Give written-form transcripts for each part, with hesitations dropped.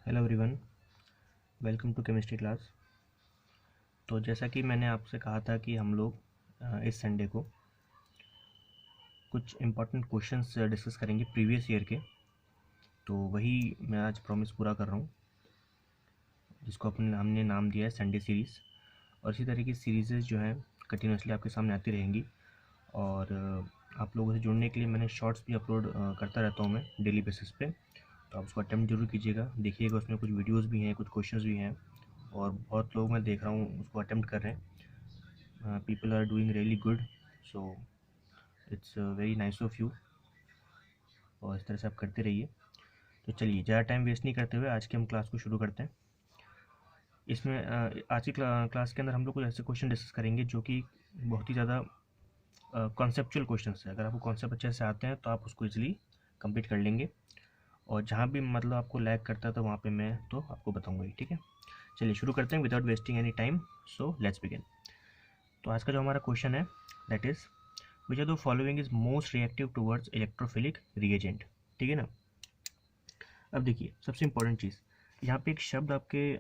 Hello everyone, welcome to chemistry class. तो जैसा कि मैंने आपसे कहा था कि हम लोग इस संडे को कुछ इम्पोर्टेंट क्वेश्चंस डिस्कस करेंगे प्रीवियस ईयर के। तो वही मैं आज प्रॉमिस पूरा कर रहा हूँ, जिसको हमने नाम दिया है संडे सीरीज़। और इसी तरह की सीरीज़ जो हैं कंटिन्यूसली आपके सामने आती रहेंगी। और आप लोगों से जुड़ने के लिए मैंने शॉर्ट्स भी अपलोड करता रहता हूँ मैं डेली बेसिस पे। तो आप उसको अटेम्प्ट जरूर कीजिएगा, देखिएगा, उसमें कुछ वीडियोज़ भी हैं, कुछ क्वेश्चंस भी हैं। और बहुत लोग मैं देख रहा हूँ उसको अटेम्प्ट कर रहे हैं। People are doing really good, so it's very nice of you. और इस तरह से आप करते रहिए। तो चलिए, ज़्यादा टाइम वेस्ट नहीं करते हुए आज की हम क्लास को शुरू करते हैं। इसमें आज की क्लास के अंदर हम लोग कुछ ऐसे क्वेश्चन डिस्कस करेंगे जो कि बहुत ही ज़्यादा कॉन्सेप्चुअल क्वेश्चन है। अगर आपको कॉन्सेप्ट अच्छे से आते हैं तो आप उसको इजीली कंप्लीट कर लेंगे। और जहाँ भी मतलब आपको लैग करता है तो वहाँ पे मैं तो आपको बताऊंगा ही, ठीक है। चलिए शुरू करते हैं without wasting any time. So let's begin. तो आज का जो हमारा क्वेश्चन है that is which are the following is most reactive towards electrophilic reagent. ठीक है ना। अब देखिए, सबसे इंपॉर्टेंट चीज़ यहाँ पे एक शब्द आपके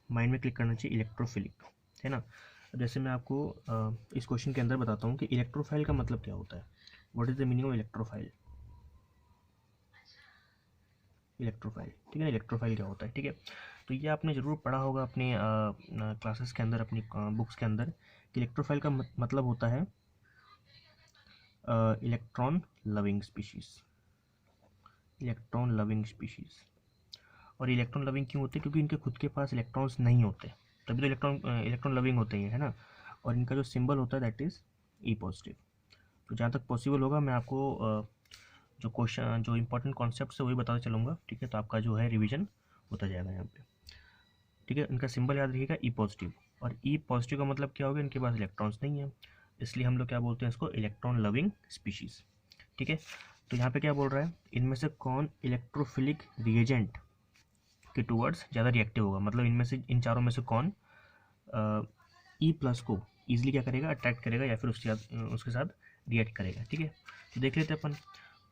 माइंड में क्लिक करना चाहिए, इलेक्ट्रोफिलिक, है ना। अब जैसे मैं आपको इस क्वेश्चन के अंदर बताता हूँ कि इलेक्ट्रोफाइल का मतलब क्या होता है। What is the meaning of electrophile. Electrophile, ठीक है ना। इलेक्ट्रोफाइल क्या होता है, ठीक है। तो ये आपने ज़रूर पढ़ा होगा अपने क्लासेस के अंदर, अपनी बुक्स के अंदर, कि इलेक्ट्रोफाइल का मतलब होता है electron loving species. Electron loving species. और इलेक्ट्रॉन लविंग क्यों होते हैं? क्योंकि इनके खुद के पास इलेक्ट्रॉन्स नहीं होते, तभी तो इलेक्ट्रॉन लविंग होते हैं, है ना। और इनका जो सिंबल होता है दैट इज़ ई पॉजिटिव। तो जहाँ तक पॉसिबल होगा मैं आपको जो क्वेश्चन, जो इंपॉर्टेंट कॉन्सेप्ट है वही बताते चलूँगा, ठीक है। तो आपका जो है रिवीजन होता जाएगा यहाँ पे, ठीक है। इनका सिंबल याद रखिएगा, ई पॉजिटिव। और ई पॉजिटिव का मतलब क्या होगा? इनके पास इलेक्ट्रॉन्स नहीं है, इसलिए हम लोग क्या बोलते हैं इसको, इलेक्ट्रॉन लविंग स्पीशीज़, ठीक है। तो यहाँ पे क्या बोल रहा है, इनमें से कौन इलेक्ट्रोफिलिक रिएजेंट के टूवर्ड्स ज़्यादा रिएक्टिव होगा। मतलब इनमें से, इन चारों में से कौन ई प्लस को ईजिली क्या करेगा, अट्रैक्ट करेगा, या फिर उसके साथ रिएक्ट करेगा, ठीक है। तो देख लेते हैं अपन।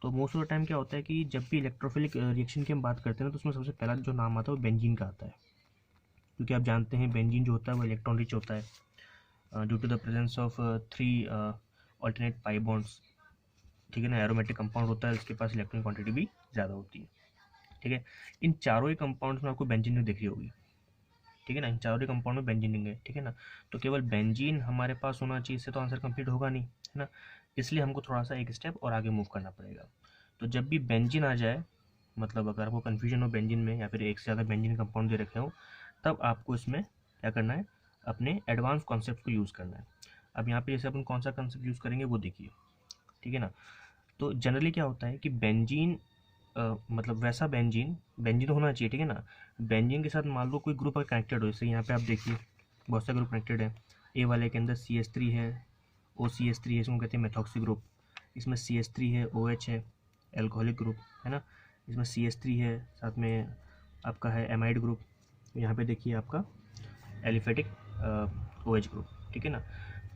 तो मोस्ट ऑफ द टाइम क्या होता है कि जब भी इलेक्ट्रोफिलिक रिएक्शन की हम बात करते हैं ना, तो उसमें सबसे पहला जो नाम आता है वो बेंजीन का आता है। क्योंकि आप जानते हैं बेंजीन जो होता है वो इलेक्ट्रॉन रिच होता है due to the presence of 3 alternate pi bonds, ठीक है ना। एरोमेटिक कंपाउंड होता है, उसके पास इलेक्ट्रॉन क्वांटिटी भी ज़्यादा होती है, ठीक है। इन चारों ही कंपाउंड्स में आपको बेंजीन दिख रही होगी, ठीक है ना। इन चारों ही कंपाउंड में बेंजीन है, ठीक है ना। तो केवल बेंजीन हमारे पास होना चाहिए, इससे तो आंसर कंप्लीट होगा नहीं, है ना। इसलिए हमको थोड़ा सा एक स्टेप और आगे मूव करना पड़ेगा। तो जब भी बेंजीन आ जाए, मतलब अगर आपको कन्फ्यूजन हो बेंजीन में या फिर एक से ज़्यादा बेंजीन कंपाउंड दे रखे हो, तब आपको इसमें क्या करना है, अपने एडवांस कॉन्सेप्ट को यूज़ करना है। अब यहाँ पे जैसे अपन कौन सा कॉन्सेप्ट यूज़ करेंगे वो देखिए, ठीक है ना। तो जनरली क्या होता है कि बेंजीन मतलब वैसा बेंजीन बेंजीन होना चाहिए, ठीक है ना। बेंजीन के साथ मान लो कोई ग्रुप कनेक्टेड हो, जैसे यहाँ पे आप देखिए बहुत सारे ग्रुप कनेक्टेड है। ए वाले के अंदर CH3 है, OCH3 है, इसको कहते हैं मेथॉक्सी ग्रुप। इसमें CH3 है, OH है, एल्कोहलिक ग्रुप, है ना। इसमें CH3 है, साथ में आपका है एमाइड ग्रुप। यहाँ पे देखिए आपका एलिफेटिक OH ग्रुप, ठीक है ना।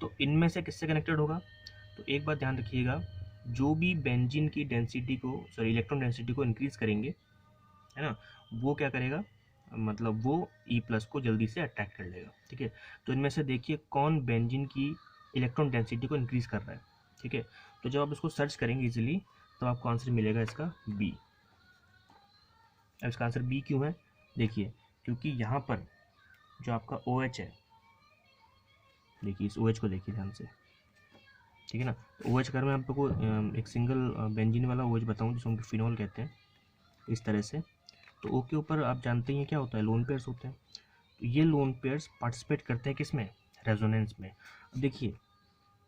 तो इनमें से किससे कनेक्टेड होगा? तो एक बात ध्यान रखिएगा, जो भी बेंजीन की डेंसिटी को, सॉरी इलेक्ट्रॉन डेंसिटी को इंक्रीज करेंगे, है ना, वो क्या करेगा, मतलब वो ई प्लस को जल्दी से अट्रैक्ट कर लेगा, ठीक है। तो इनमें से देखिए कौन बेंजीन की इलेक्ट्रॉन डेंसिटी को इंक्रीज कर रहा है, ठीक है। तो जब आप इसको सर्च करेंगे इजीली तो आपको आंसर मिलेगा इसका बी। अब इसका आंसर बी क्यों है? देखिए, क्योंकि यहाँ पर जो आपका OH है, देखिए इस OH को देखिए ध्यान से, ठीक है ना। तो OH अगर मैं आपको एक सिंगल बेंजीन वाला OH बताऊँ जिसको हम फिनॉल कहते हैं, इस तरह से, तो O के ऊपर आप जानते हैं क्या होता है, लोन पेयर्स होते हैं। तो ये लोन पेयर्स पार्टिसिपेट करते हैं किस में, रेजोनेंस में। अब देखिए,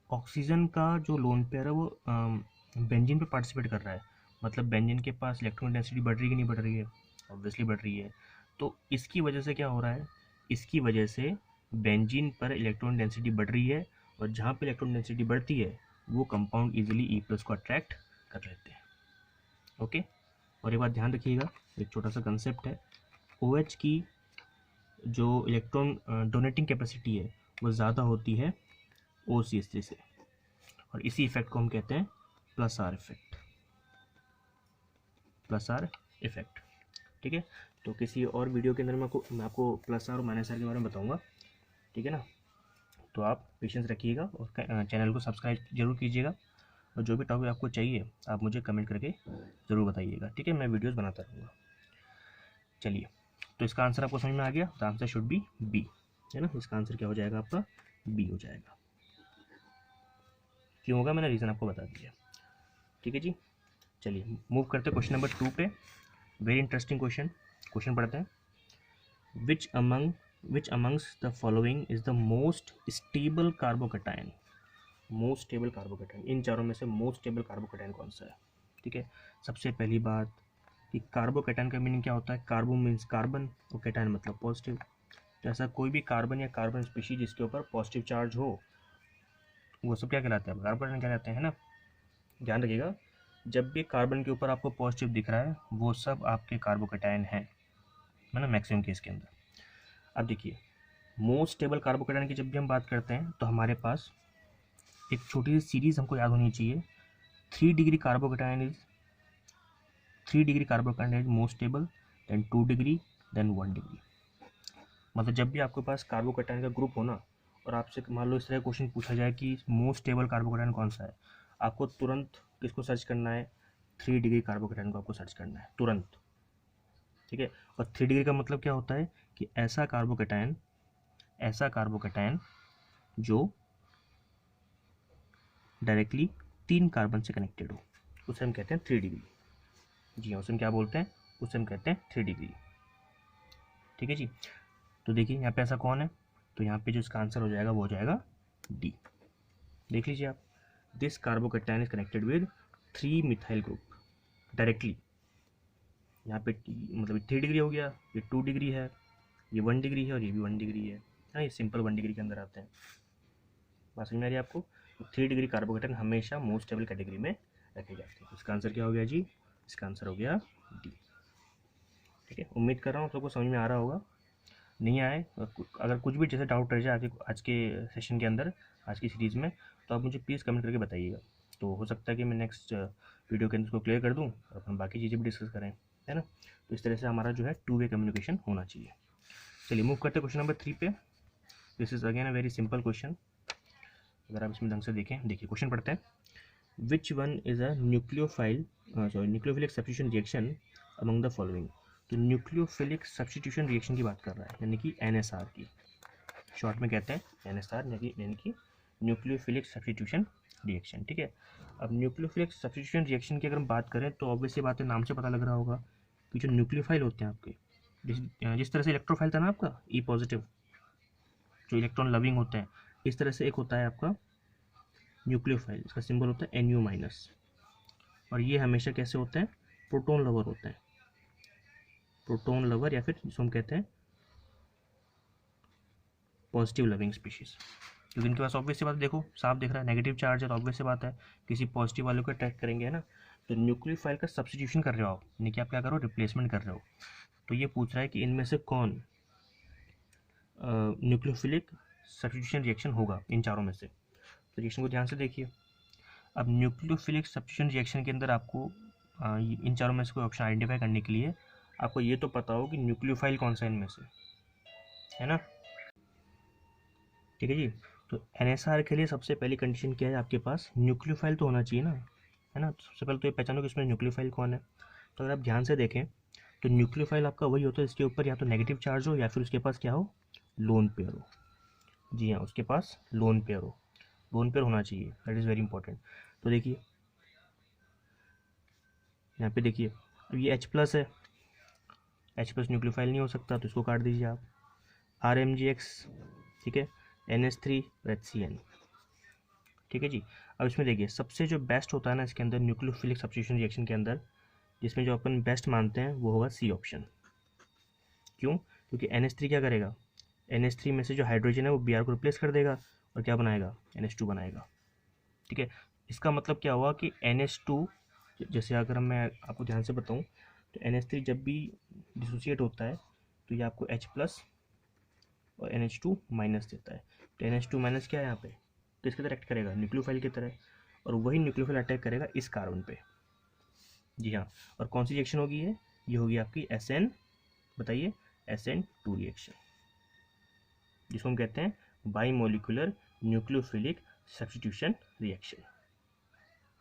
ऑक्सीजन का जो लोन पेयर है वो बेंजीन पे पार्टिसिपेट कर रहा है, मतलब बेंजीन के पास इलेक्ट्रॉन डेंसिटी बढ़ रही है कि नहीं बढ़ रही है? ऑब्वियसली बढ़ रही है। तो इसकी वजह से क्या हो रहा है, इसकी वजह से बेंजीन पर इलेक्ट्रॉन डेंसिटी बढ़ रही है, और जहाँ पे इलेक्ट्रॉन डेंसिटी बढ़ती है वो कंपाउंड इजीली ई प्लस को अट्रैक्ट कर लेते हैं, ओके। और एक बात ध्यान रखिएगा, एक छोटा सा कंसेप्ट है, OH की जो इलेक्ट्रॉन डोनेटिंग कैपेसिटी है वो ज़्यादा होती है OCH3 से, और इसी इफेक्ट को हम कहते हैं plus are effect, plus are effect, ठीक है। तो किसी और वीडियो के अंदर मैं आपको प्लस आर और माइनस आर के बारे में बताऊँगा, ठीक है ना। तो आप पेशेंस रखिएगा और चैनल को सब्सक्राइब जरूर कीजिएगा, और जो भी टॉपिक आपको चाहिए आप मुझे कमेंट करके ज़रूर बताइएगा, ठीक है। मैं वीडियोज़ बनाता रहूँगा। चलिए, तो इसका आंसर आपको समझ में आ गया। The answer should be B, है ना। इसका आंसर क्या हो जाएगा आपका? बी हो जाएगा। क्यों होगा, मैंने रीज़न आपको बता दिया, ठीक है जी। चलिए मूव करते हैं क्वेश्चन नंबर 2 पे। वेरी इंटरेस्टिंग क्वेश्चन पढ़ते हैं। Which amongst the following is the most stable carbocation? Most stable carbocation, इन चारों में से मोस्ट स्टेबल कार्बोकैटायन कौन सा है? ठीक है, सबसे पहली बात कि कार्बोकैटायन का मीनिंग क्या होता है? कार्बो मीन्स कार्बन और कैटायन मतलब पॉजिटिव। तो ऐसा कोई भी कार्बन या कार्बन स्पीशीज जिसके ऊपर पॉजिटिव चार्ज हो, वो सब क्या कहलाते हैं? कार्बोकैटायन कहलाते हैं, है ना। ध्यान रखिएगा, जब भी कार्बन के ऊपर आपको पॉजिटिव दिख रहा है वो सब आपके कार्बोकैटायन हैं, है ना, मैक्सिमम केस के अंदर। अब देखिए, मोस्ट स्टेबल कार्बोकैटायन की जब भी हम बात करते हैं तो हमारे पास एक छोटी सी सीरीज हमको याद होनी चाहिए। 3 degree carbocation is most stable, then 2 degree, then 1 degree. मतलब जब भी आपके पास कार्बोकैटायन का ग्रुप हो ना, और आपसे मान लो इस तरह क्वेश्चन पूछा जाए कि मोस्ट स्टेबल कार्बोकैटायन कौन सा है, आपको तुरंत किसको सर्च करना है? 3 डिग्री कार्बोकैटायन को आपको सर्च करना है तुरंत, ठीक है। और 3 डिग्री का मतलब क्या होता है कि ऐसा कार्बोकैटायन जो डायरेक्टली 3 कार्बन से कनेक्टेड हो, उसे हम कहते हैं 3 डिग्री। जी हाँ, उसे हम क्या बोलते हैं? उसे हम कहते हैं 3 डिग्री, ठीक है जी। तो देखिए यहाँ पे ऐसा कौन है, तो यहाँ पे जो इसका आंसर हो जाएगा वो हो जाएगा डी। देख लीजिए आप, this carbocation is connected with 3 methyl group directly. यहाँ पे मतलब 3 डिग्री हो गया, ये 2 डिग्री है, ये 1 डिग्री है और ये भी 1 डिग्री है। हाँ, ये सिंपल 1 डिग्री के अंदर आते हैं। बात समझ में आ रही है आपको? 3 डिग्री कार्बोकैटायन हमेशा मोस्ट स्टेबल कैटेगरी में रखे जाते हैं। इसका आंसर क्या हो गया जी? इसका आंसर हो गया डी, ठीक है। उम्मीद कर रहा हूँ आप लोग को समझ में आ रहा होगा। नहीं आए, अगर कुछ भी जैसे डाउट रह जाए आज के सेशन के अंदर, आज की सीरीज़ में, तो आप मुझे प्लीज़ कमेंट करके बताइएगा। तो हो सकता है कि मैं नेक्स्ट वीडियो के अंदर उसको क्लियर कर दूँ और अपन बाकी चीज़ें भी डिस्कस करें, है ना। तो इस तरह से हमारा जो है 2 वे कम्युनिकेशन होना चाहिए। चलिए मूव करते हैं क्वेश्चन नंबर 3 पे। This is again a very simple question, अगर आप इसमें ढंग से देखें। देखिए क्वेश्चन पढ़ते हैं। Which one is a nucleophilic substitution reaction among the following? तो न्यूक्लियोफिलिक सब्स्टिट्यूशन रिएक्शन की बात कर रहा है, यानी कि NSR की, शॉर्ट में कहते हैं NSR, यानी कि न्यूक्लियोफिलिक सब्स्टिट्यूशन रिएक्शन, ठीक है। अब न्यूक्लियोफिलिक सब्स्टिट्यूशन रिएक्शन की अगर हम बात करें तो ऑब्वियसली बात है, नाम से पता लग रहा होगा कि जो न्यूक्लियोफाइल होते हैं आपके, जिस तरह से इलेक्ट्रोफाइल था ना आपका ई पॉजिटिव, जो इलेक्ट्रॉन लविंग होते हैं, इस तरह से एक होता है आपका न्यूक्लियोफाइल, इसका सिंबल होता है Nu-। और ये हमेशा कैसे होते हैं? प्रोटॉन लवर होते हैं, प्रोटॉन लवर, या फिर जिसको हम कहते हैं पॉजिटिव लविंग स्पीशीज। क्योंकि इनके पास ऑब्वियस सी बात है, देखो साफ दिख रहा है नेगेटिव चार्ज है, तो ऑब्वियस सी बात है किसी पॉजिटिव वाले को अटैक करेंगे, है ना। तो न्यूक्लियोफाइल का सब्स्टिट्यूशन कर रहे हो आप, यानी कि आप क्या करो, रिप्लेसमेंट कर रहे हो। तो ये पूछ रहा है कि इनमें से कौन न्यूक्लियोफिलिक सब्स्टिट्यूशन रिएक्शन होगा इन चारों में से। तो रिएक्शन को ध्यान से देखिए। अब न्यूक्लियोफिलिक सब्स्टिट्यूशन रिएक्शन के अंदर आपको इन चारों में से कोई ऑप्शन आइडेंटिफाई करने के लिए आपको ये तो पता हो कि न्यूक्लियोफाइल कौन सा इनमें से, है ना, ठीक है जी। तो NSR के लिए सबसे पहली कंडीशन क्या है? आपके पास न्यूक्लियोफाइल तो होना चाहिए ना, है ना। तो सबसे पहले तो ये पहचानो कि इसमें न्यूक्लियोफाइल कौन है। तो अगर आप ध्यान से देखें तो न्यूक्लियोफाइल आपका वही होता है जिसके ऊपर या तो नेगेटिव चार्ज हो या फिर उसके पास क्या हो, लोन पेयर हो। जी हाँ, उसके पास लोन पेयर हो, लोन पेयर होना चाहिए, दैट इज़ वेरी इंपॉर्टेंट। तो देखिए यहाँ पे देखिए, अब ये H+ है, H+ न्यूक्लियोफाइल नहीं हो सकता, तो इसको काट दीजिए आप। RMgX, ठीक है, NH3 HCN, ठीक है जी। अब इसमें देखिए सबसे जो बेस्ट होता है ना इसके अंदर न्यूक्लियोफिलिक सब्स्टिट्यूशन रिएक्शन के अंदर, जिसमें जो अपन बेस्ट मानते हैं वो होगा C ऑप्शन। क्यों? क्योंकि NH3 क्या करेगा, NH3 में से जो हाइड्रोजन है वो Br को रिप्लेस कर देगा और क्या बनाएगा, NH2 बनाएगा, ठीक है। इसका मतलब क्या हुआ कि NH2, जैसे अगर मैं आपको ध्यान से बताऊँ तो NH3 जब भी डिसोसिएट होता है तो ये आपको H+ और NH2- देता है। तो NH2- क्या है यहाँ पे, किसकी तरह एक्ट करेगा, न्यूक्लियोफाइल की तरह, और वही न्यूक्लियोफाइल अटैक करेगा इस कार्बन पे। जी हाँ, और कौन सी रिएक्शन होगी ये होगी आपकी SN बताइए, SN2 रिएक्शन, जिसको हम कहते हैं by molecular nucleophilic substitution reaction.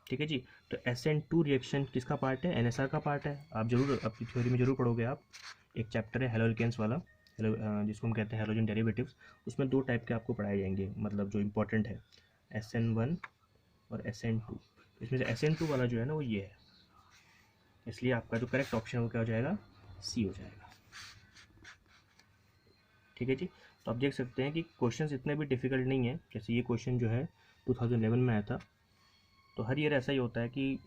ठीक है जी। तो SN2 रिएक्शन किसका पार्ट है? NSR का पार्ट है। आप जरूर अपनी थ्योरी में जरूर पढ़ोगे आप, एक चैप्टर है हेलोल्केन्स वाला, जिसको हम कहते हैं हेलोजन डेरिवेटिव्स। उसमें 2 टाइप के आपको पढ़ाए जाएंगे, मतलब जो इंपॉर्टेंट है, SN1 और SN2। इसमें से SN2 वाला जो है ना वो ये है, इसलिए आपका जो करेक्ट ऑप्शन है वो क्या हो जाएगा? C हो जाएगा। ठीक है जी। तो आप देख सकते हैं कि क्वेश्चंस इतने भी डिफिकल्ट नहीं है। जैसे ये क्वेश्चन जो है 2011 में आया था, तो हर ईयर ऐसा ही होता है कि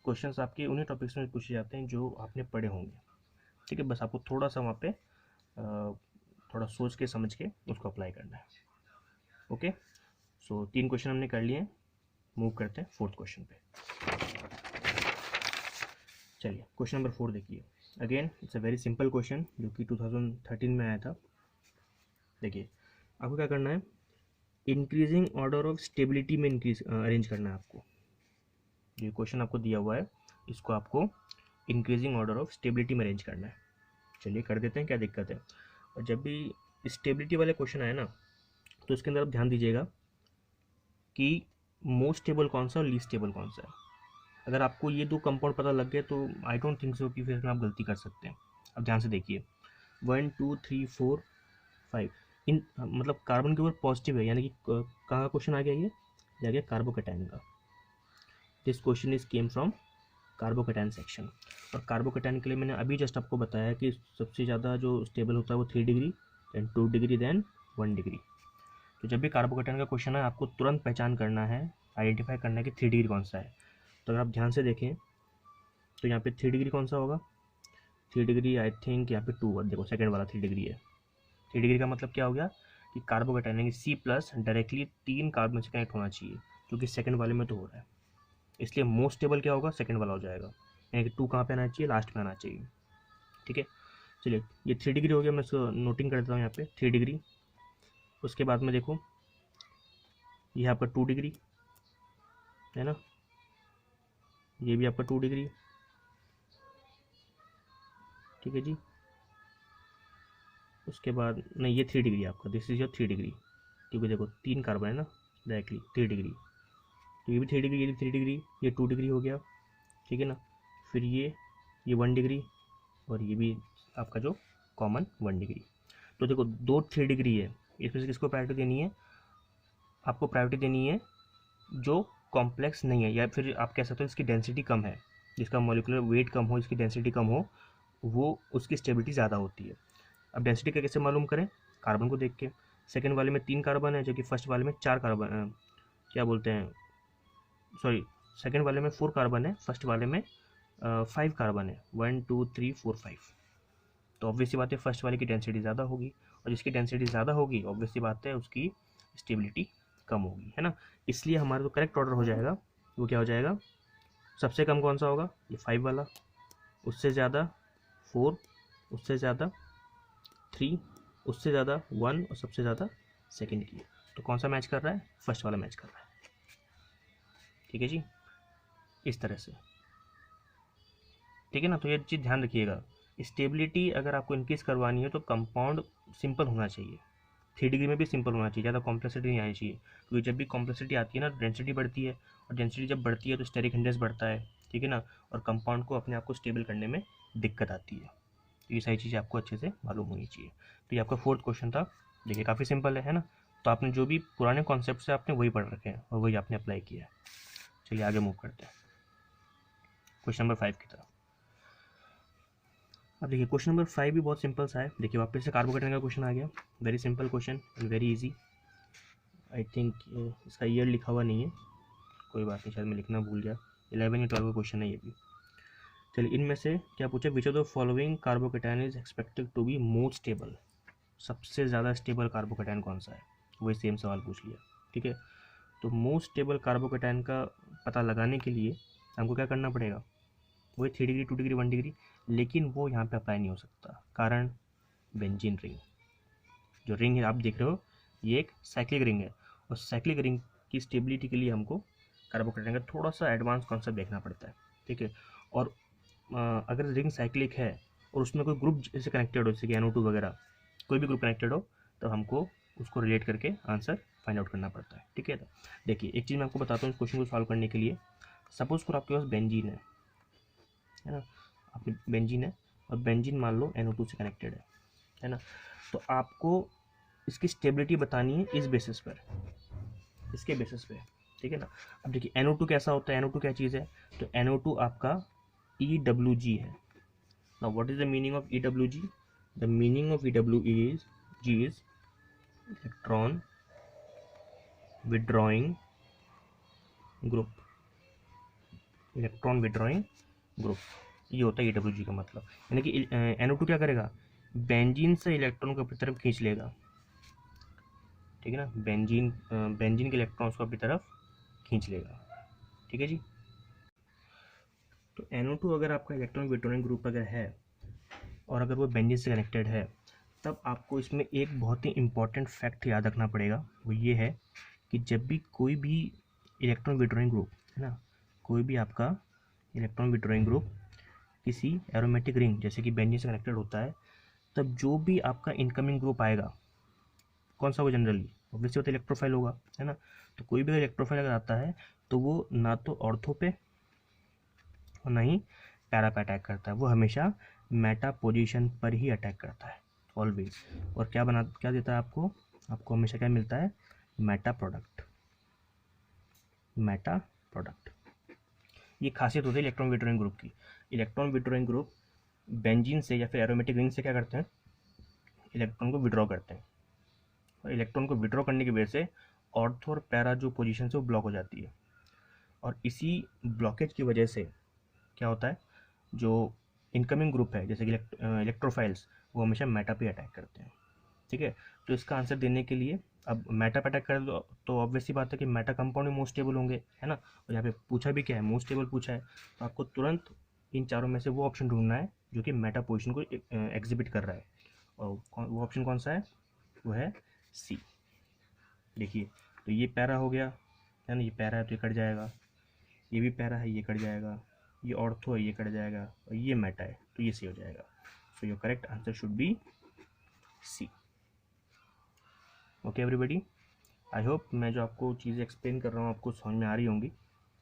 क्वेश्चंस आपके उन्हीं टॉपिक्स में पूछे जाते हैं जो आपने पढ़े होंगे। ठीक है, बस आपको थोड़ा सा वहाँ पे थोड़ा सोच के समझ के उसको अप्लाई करना है। ओके, सो 3 क्वेश्चन हमने कर लिए हैं, मूव करते हैं 4th क्वेश्चन पे। चलिए क्वेश्चन नंबर 4 देखिए। Again it's a very simple question जो कि 2013 में आया था। देखिए आपको क्या करना है, इंक्रीजिंग ऑर्डर ऑफ स्टेबिलिटी में अरेंज करना है आपको। ये क्वेश्चन आपको दिया हुआ है, इसको आपको इंक्रीजिंग ऑर्डर ऑफ स्टेबिलिटी में अरेंज करना है। चलिए कर देते हैं, क्या दिक्कत है। और जब भी स्टेबिलिटी वाले क्वेश्चन आए ना, तो इसके अंदर आप ध्यान दीजिएगा कि मोस्ट स्टेबल कौन सा और लीस्ट स्टेबल कौन सा है। अगर आपको ये 2 कंपाउंड पता लग गए तो आई डोंट थिंक सो कि फिर आप गलती कर सकते हैं। अब ध्यान से देखिए, 1 2 3 4 5 इन मतलब कार्बन के ऊपर पॉजिटिव है, यानी कि कहाँ का क्वेश्चन आ गया, ये आ गया कार्बोकैटायन का। This question is came from carbocation section. और कार्बोकैटायन के लिए मैंने अभी जस्ट आपको बताया कि सबसे ज़्यादा जो स्टेबल होता है वो 3 degree, then 2 degree, then 1 degree. तो जब भी कार्बोकैटायन का क्वेश्चन है, आपको तुरंत पहचान करना है, आइडेंटिफाई करना है कि 3 डिग्री कौन सा है। तो अगर आप ध्यान से देखें तो यहाँ पे 3 डिग्री कौन सा होगा? 3 डिग्री आई थिंक यहाँ पे 2, देखो सेकेंड वाला 3 डिग्री है। 3 डिग्री का मतलब क्या हो गया कि कार्बोकैटायन यानी C+ डायरेक्टली 3 कार्बन से कनेक्ट होना चाहिए, जो कि सेकेंड वाले में तो हो रहा है। इसलिए मोस्ट स्टेबल क्या होगा? सेकेंड वाला हो जाएगा, यानी कि 2 कहाँ पे आना चाहिए? लास्ट में आना चाहिए। ठीक है, चलिए ये 3 डिग्री हो गया, मैं इसको नोटिंग कर देता हूँ यहाँ पे 3 डिग्री। उसके बाद में देखो ये आपका 2 डिग्री है ना, ये भी आपका 2 डिग्री। ठीक है जी, उसके बाद नहीं, ये 3 डिग्री आपका, दिस इज योर 3 डिग्री, क्योंकि देखो 3 कार्बन है ना, डायरेक्टली 3 डिग्री। तो ये भी 3 डिग्री, ये भी 3 डिग्री, ये 2 डिग्री हो गया। ठीक है ना, फिर ये 1 डिग्री, और ये भी आपका जो कॉमन 1 डिग्री। तो देखो 2 3 डिग्री है, इसमें से किसको प्रायोरिटी देनी है? आपको प्रायोरिटी देनी है जो कॉम्प्लेक्स नहीं है, या फिर आप कह सकते हो इसकी डेंसिटी कम है, जिसका मोलिकुलर वेट कम हो, इसकी डेंसिटी कम हो, वो उसकी स्टेबिलिटी ज़्यादा होती है। अब डेंसिटी का कैसे मालूम करें? कार्बन को देख के। सेकेंड वाले में 3 कार्बन है, जबकि फर्स्ट वाले में 4 कार्बन, क्या बोलते हैं, सॉरी, सेकेंड वाले में 4 कार्बन है, फर्स्ट वाले में 5 कार्बन है, 1 2 3 4 5। तो ऑब्वियसली बात है फर्स्ट वाले की डेंसिटी ज़्यादा होगी, और जिसकी डेंसिटी ज़्यादा होगी ऑब्वियसली बात है उसकी स्टेबिलिटी कम होगी, है ना। इसलिए हमारा जो करेक्ट ऑर्डर हो जाएगा वो क्या हो जाएगा? सबसे कम कौन सा होगा? ये 5 वाला, उससे ज़्यादा 4, उससे ज़्यादा 3, उससे ज़्यादा 1, और सबसे ज़्यादा सेकेंड की। तो कौन सा मैच कर रहा है? फर्स्ट वाला मैच कर रहा है। ठीक है जी, इस तरह से। ठीक है ना, तो ये चीज़ ध्यान रखिएगा, स्टेबिलिटी अगर आपको इंक्रीज करवानी है तो कंपाउंड सिंपल होना चाहिए। 3 डिग्री में भी सिंपल होना चाहिए, ज़्यादा कॉम्प्लेक्सिटी नहीं आनी चाहिए, क्योंकि जब भी कॉम्प्लेक्सिटी आती है ना डेंसिटी बढ़ती है, और डेंसिटी जब बढ़ती है तो स्टेरिक इंडेक्स बढ़ता है। ठीक है ना, और कंपाउंड को अपने आप को स्टेबल करने में दिक्कत आती है। तो ये सारी चीज़ें आपको अच्छे से मालूम होनी चाहिए। तो ये आपका 4th क्वेश्चन था। देखिए काफ़ी सिंपल है ना। तो आपने जो भी पुराने कॉन्सेप्ट से आपने वही पढ़ रखे हैं और वही आपने अप्लाई किया है। चलिए आगे मूव करते हैं क्वेश्चन नंबर 5 की तरफ। अब देखिए क्वेश्चन नंबर 5 भी बहुत सिंपल सा है। देखिए वापस से कार्बोकैटायन का क्वेश्चन आ गया, very simple question and very easy. I think इसका ईयर लिखा हुआ नहीं है, कोई बात नहीं, शायद मैं लिखना भूल गया। 11 या 12 का क्वेश्चन है ये भी। चलिए इनमें से क्या पूछा, which of the following carbocation is expected to be most stable? सबसे ज़्यादा स्टेबल कार्बोकैटायन कौन सा है? वही सेम सवाल पूछ लिया। ठीक है, तो मोस्ट स्टेबल कार्बोकैटायन का पता लगाने के लिए हमको क्या करना पड़ेगा? वही 3 डिग्री 2 डिग्री 1 डिग्री, लेकिन वो यहाँ पे अप्लाई नहीं हो सकता। कारण बेंजीन रिंग, जो रिंग है आप देख रहे हो ये एक साइक्लिक रिंग है, और साइक्लिक रिंग की स्टेबिलिटी के लिए हमको कार्बोकैटायन का थोड़ा सा एडवांस कॉन्सेप्ट देखना पड़ता है। ठीक है, और अगर रिंग साइक्लिक है और उसमें कोई ग्रुप जैसे कनेक्टेड हो, जैसे कि NO2 वगैरह, कोई भी ग्रुप कनेक्टेड हो, तब हमको उसको रिलेट करके आंसर फाइंड आउट करना पड़ता है। ठीक है, देखिए एक चीज़ मैं आपको बताता हूँ इस क्वेश्चन को सॉल्व करने के लिए। सपोज करो आपके पास बेंजीन है ना, आपके बेंजीन है और बेंजीन मान लो NO2 से कनेक्टेड है ना। तो आपको इसकी स्टेबिलिटी बतानी है इस बेसिस पर, इसके बेसिस पे, ठीक है ना। अब देखिए NO2 कैसा होता है, NO2 क्या चीज़ है, तो NO2 आपका EWG है। Now what is the meaning of EWG? The meaning of EWG is electron withdrawing group, electron withdrawing group, ये होता है EWG का मतलब। यानी कि NO2 क्या करेगा, बेंजीन से इलेक्ट्रॉन को अपनी तरफ खींच लेगा, ठीक है ना, बेंजीन के इलेक्ट्रॉन्स को अपनी तरफ खींच लेगा, ठीक है जी। तो NO2 अगर आपका इलेक्ट्रॉन विड्रॉइंग ग्रुप अगर है और अगर वो बेंजीन से कनेक्टेड है, तब आपको इसमें एक बहुत ही इंपॉर्टेंट फैक्ट याद रखना पड़ेगा। वो ये है कि जब भी कोई भी इलेक्ट्रॉन विड्रॉइंग ग्रुप है ना, कोई भी आपका इलेक्ट्रॉन विड्रॉइंग ग्रुप किसी एरोमेटिक रिंग जैसे कि बेंजीन से कनेक्टेड होता है, तब जो भी आपका इनकमिंग ग्रुप आएगा, कौन सा, वो जनरली ऑब्वियसली होता है इलेक्ट्रोफाइल होगा, है ना। तो कोई भी इलेक्ट्रोफाइल अगर आता है तो वो ना तो ऑर्थो पे और ना ही पैरा पे अटैक करता है, वो हमेशा मेटा पोजीशन पर ही अटैक करता है ऑलवेज। और क्या देता है आपको, आपको हमेशा क्या मिलता है, मेटा प्रोडक्ट, मेटा प्रोडक्ट। ये खासियत होती है इलेक्ट्रॉन विड्रॉइंग ग्रुप की। इलेक्ट्रॉन विड्रॉइंग ग्रुप बेंजीन से या फिर एरोमेटिक रिंग से क्या करते हैं, इलेक्ट्रॉन को विड्रॉ करते हैं, और इलेक्ट्रॉन को विड्रॉ करने की वजह से ऑर्थो और पैरा जो पोजीशन से वो ब्लॉक हो जाती है। और इसी ब्लॉकेज की वजह से क्या होता है, जो इनकमिंग ग्रुप है जैसे कि इलेक्ट्रोफाइल्स, वो हमेशा मेटा पे अटैक करते हैं, ठीक है। तो इसका आंसर देने के लिए, अब मेटा पे अटैक कर दो तो ऑब्वियस सी बात है कि मेटा कंपाउंड में मोस्ट स्टेबल होंगे, है ना। और यहाँ पे पूछा भी क्या है, मोस्ट स्टेबल पूछा है, तो आपको तुरंत इन चारों में से वो ऑप्शन ढूंढना है जो कि मेटा पोजिशन को एग्जिबिट कर रहा है, और वो ऑप्शन कौन सा है, वो है सी। देखिए, तो ये पैरा हो गया, है ना, ये पैरा है तो ये कट जाएगा, ये भी पैरा है ये कट जाएगा, ये ऑर्थो है ये कट जाएगा, और ये मेटा है तो ये सी हो जाएगा। So your correct answer should be C. Okay everybody, I hope मैं जो आपको चीज़ें एक्सप्लेन कर रहा हूँ आपको समझ में आ रही होंगी।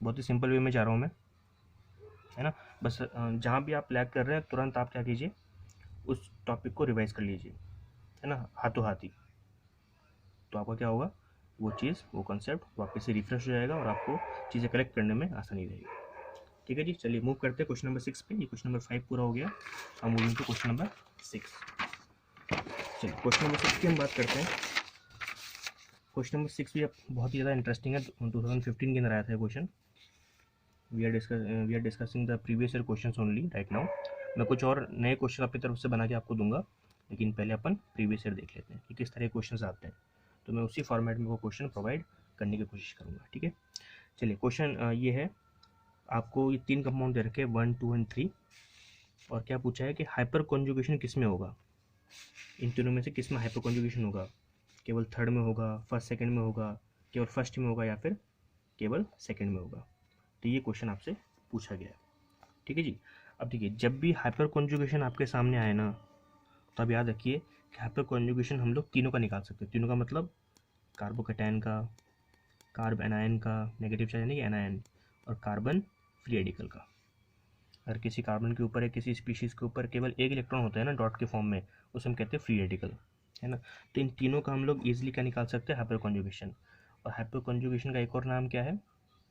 बहुत ही सिंपल वे में जा रहा हूँ मैं, है ना। बस जहाँ भी आप लैग कर रहे हैं तुरंत आप क्या कीजिए, उस टॉपिक को रिवाइज कर लीजिए, है ना, हाथों हाथ ही। तो आपका क्या होगा, वो चीज़, वो कॉन्सेप्ट वापस से रिफ्रेश हो जाएगा और आपको चीज़ें कलेक्ट करने में आसानी रहेगी। ठीक है जी, चलिए मूव करते हैं क्वेश्चन नंबर 6 पे। ये क्वेश्चन नंबर 5 पूरा हो गया, हम मूविंग टू क्वेश्चन नंबर 6। चलिए क्वेश्चन नंबर 6 की हम बात करते हैं। क्वेश्चन नंबर 6 भी बहुत ही ज़्यादा इंटरेस्टिंग है, 2015 के अंदर आया था question. We are discussing the previous year question only right now. मैं कुछ और नए क्वेश्चन अपनी तरफ से बना के आपको दूंगा, लेकिन पहले अपन प्रीवियस ईयर देख लेते हैं कि किस तरह के क्वेश्चन आते हैं। तो मैं उसी फॉर्मेट में वो क्वेश्चन प्रोवाइड करने की कोशिश करूँगा, ठीक है। चलिए क्वेश्चन ये है, आपको ये 3 कंपाउंड दे रखे हैं 1, 2 एंड 3, और क्या पूछा है कि हाइपर कॉन्जुगेशन किस में होगा, इन तीनों में से किस में हाइपर कॉन्जुगेशन होगा, केवल थर्ड में होगा, फर्स्ट सेकंड में होगा, केवल फर्स्ट में होगा, या फिर केवल सेकंड में होगा। तो ये क्वेश्चन आपसे पूछा गया है, ठीक है जी। अब देखिए, जब भी हाइपर कॉन्जुगेशन आपके सामने आए ना, तो अब याद रखिए कि हाइपर कॉन्जुगेशन हम लोग तीनों का निकाल सकते हैं। तीनों का मतलब कार्बोकैटायन का, कार्ब एनायन का नेगेटिव चार्ज यानी कि एनायन, और कार्बन फ्री रेडिकल का। अगर किसी कार्बन के ऊपर या किसी स्पीशीज़ के ऊपर केवल एक इलेक्ट्रॉन होता है ना डॉट के फॉर्म में, उसे हम कहते हैं फ्री रेडिकल, है ना। तो इन तीनों का हम लोग ईजिली क्या निकाल सकते हैं, हाइपर कॉन्जुगेशन। और हाइपर कॉन्जुगेशन का एक और नाम क्या है,